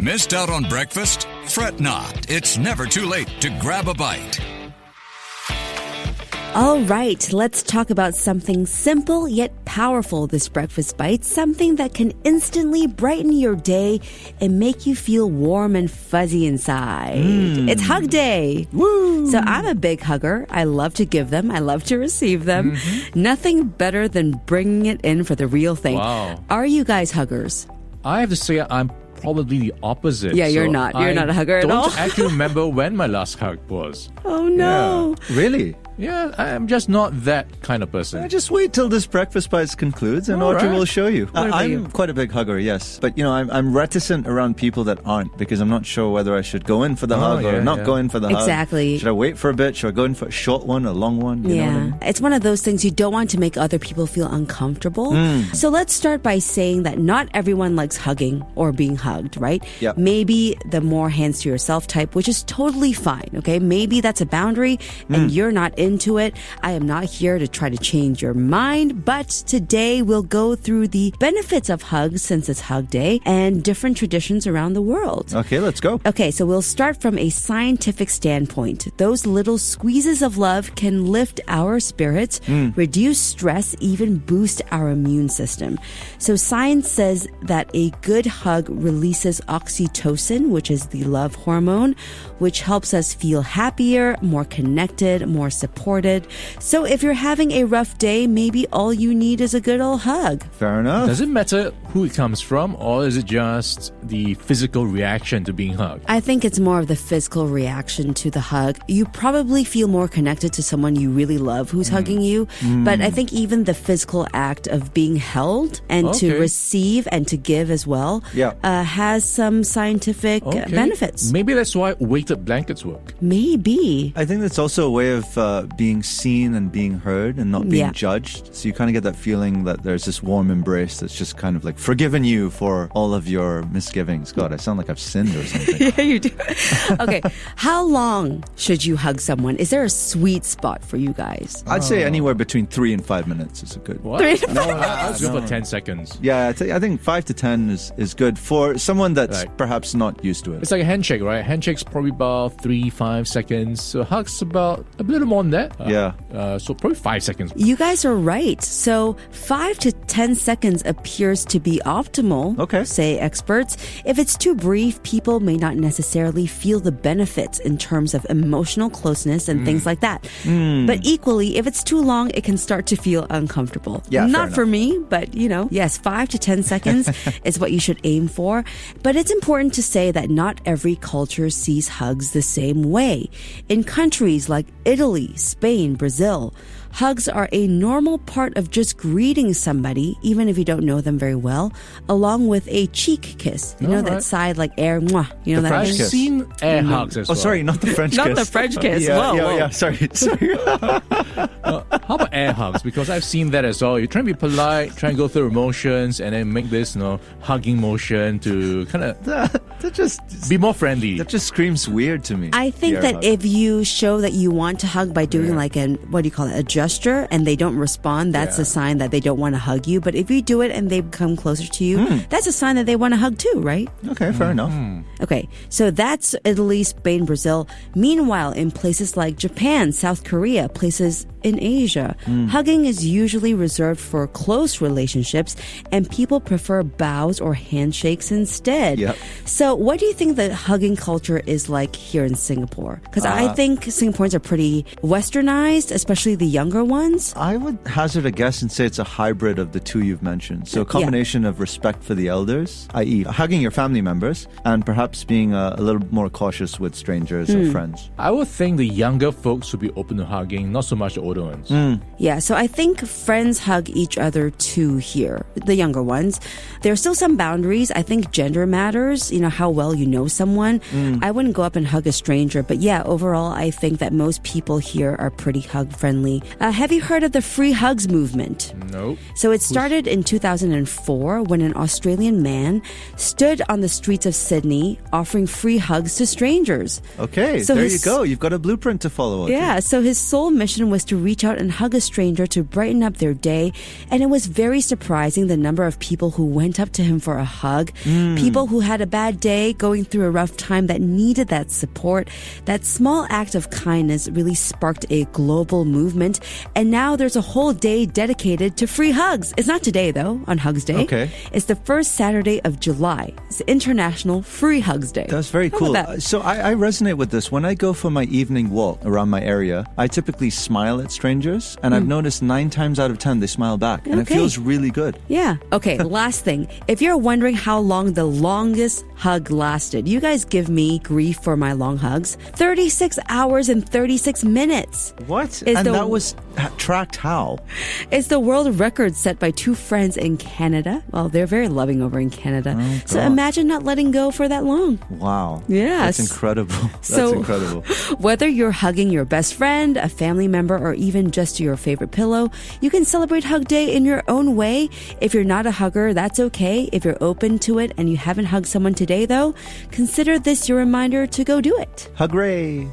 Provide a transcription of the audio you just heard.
Missed out on breakfast? Fret not. It's never too late to grab a bite. All right, let's talk about something simple yet powerful this breakfast bite, something that can instantly brighten your day and make you feel warm and fuzzy inside. It's Hug Day. Woo! So I'm a big hugger. I love to give them. I love to receive them. Nothing better than bringing it in for the real thing. Wow. Are you guys huggers? I have to say I'm probably the opposite. Yeah, you're not. You're not a hugger at all. I don't actually remember when my last hug was. Oh, no. Really? Yeah, I'm just not that kind of person. Just wait till this breakfast bite concludes and Audrey will show you. about I'm you? quite a big hugger, yes. But, I'm reticent around people that aren't because I'm not sure whether I should go in for the hug or not go in for the hug. Exactly. Should I wait for a bit? Should I go in for a short one, a long one? You know what I mean? It's one of those things you don't want to make other people feel uncomfortable. So let's start by saying that not everyone likes hugging or being hugged, right? Yep. Maybe the more hands to yourself type, which is totally fine, okay? Maybe that's a boundary and you're not into it. I am not here to try to change your mind, but today we'll go through the benefits of hugs since it's Hug Day and different traditions around the world. Okay, let's go. Okay, so we'll start from a scientific standpoint. Those little squeezes of love can lift our spirits, reduce stress, even boost our immune system. So science says that a good hug releases oxytocin, which is the love hormone, which helps us feel happier, more connected, more supported. So if you're having a rough day, maybe all you need is a good old hug. Fair enough. Does it matter who it comes from, or is it just the physical reaction to being hugged? I think it's more of the physical reaction to the hug. You probably feel more connected to someone you really love who's hugging you. But I think even the physical act of being held and to receive and to give as well has some scientific benefits. Maybe that's why weighted blankets work. Maybe. I think that's also a way of being seen and being heard and not being judged. So you kind of get that feeling that there's this warm embrace that's just kind of like forgiven you for all of your misgivings. God, I sound like I've sinned or something. Yeah, you do. Okay, how long should you hug someone? Is there a sweet spot for you guys? I'd say anywhere between 3 and 5 minutes is a good. What? 3 to 5 I was good for 10 seconds. Yeah, I think 5 to 10 is good for someone that's perhaps not used to it. It's like a handshake, right? Handshake's probably about 3-5 seconds. So hugs about a little more than that. So probably 5 seconds. You guys are right. So 5 to 10 seconds appears to be optimal, say experts. If it's too brief, people may not necessarily feel the benefits in terms of emotional closeness and things like that. But equally, if it's too long, it can start to feel uncomfortable. Yeah, not for me, but yes, 5 to 10 seconds is what you should aim for. But it's important to say that not every culture sees hugs the same way. In countries like Italy, Spain, Brazil, hugs are a normal part of just greeting somebody, even if you don't know them very well, along with a cheek kiss. You know that side like air, mwah. You know The that French thing? kiss. I've seen air hugs as well. Oh, sorry, not the French kiss. Not the French kiss. Yeah, Whoa. yeah, sorry. How about air hugs? Because I've seen that as well. You try and be polite, try and go through emotions, and then make this, hugging motion to kind of That just be more friendly. That just screams weird to me. I think that if you show that you want to hug by doing like a gesture, and they don't respond, that's a sign that they don't want to hug you. But if you do it and they come closer to you, that's a sign that they want to hug too, right? Okay, fair enough. Okay, so that's Italy, Spain, Brazil. Meanwhile, in places like Japan, South Korea, places in Asia, hugging is usually reserved for close relationships, and people prefer bows or handshakes instead. Yep. So what do you think the hugging culture is like here in Singapore? Because I think Singaporeans are pretty westernized, especially the younger ones. I would hazard a guess and say it's a hybrid of the two you've mentioned. So a combination of respect for the elders, i.e. hugging your family members, and perhaps being a little more cautious with strangers or friends. I would think the younger folks would be open to hugging, not so much the older ones. Yeah, so I think friends hug each other too here, the younger ones. There are still some boundaries. I think gender matters, how well you know someone. I wouldn't go up and hug a stranger, but yeah, overall, I think that most people here are pretty hug friendly. Have you heard of the free hugs movement? Nope. So it started in 2004 when an Australian man stood on the streets of Sydney offering free hugs to strangers. Okay, So there his- you go. You've got a blueprint to follow. Audrey. Yeah, so his sole mission was to reach out and hug a stranger to brighten up their day. And it was very surprising the number of people who went up to him for a hug. People who had a bad day, going through a rough time that needed that support. That small act of kindness really sparked a global movement. And now there's a whole day dedicated to free hugs. It's not today, though, on Hugs Day. Okay. It's the first Saturday of July. It's International Free Hugs Day. That's very How cool. about that? So I resonate with this. When I go for my evening walk around my area, I typically smile at strangers, and I've noticed 9 times out of 10 they smile back, and it Okay. feels really good. Yeah. Okay, last thing. If you're wondering how long the longest hug lasted, you guys give me grief for my long hugs. 36 hours and 36 minutes. What? Is And the- that was tracked how? It's the world record set by 2 friends in Canada. Well, they're very loving over in Canada. So God. imagine not letting go for that long. Wow. Yes. That's incredible. That's So- incredible. Whether you're hugging your best friend, a family member, or even just your favorite pillow, you can celebrate Hug Day in your own way. If you're not a hugger, that's okay. If you're open to it and you haven't hugged someone today, though, consider this your reminder to go do it. Hooray!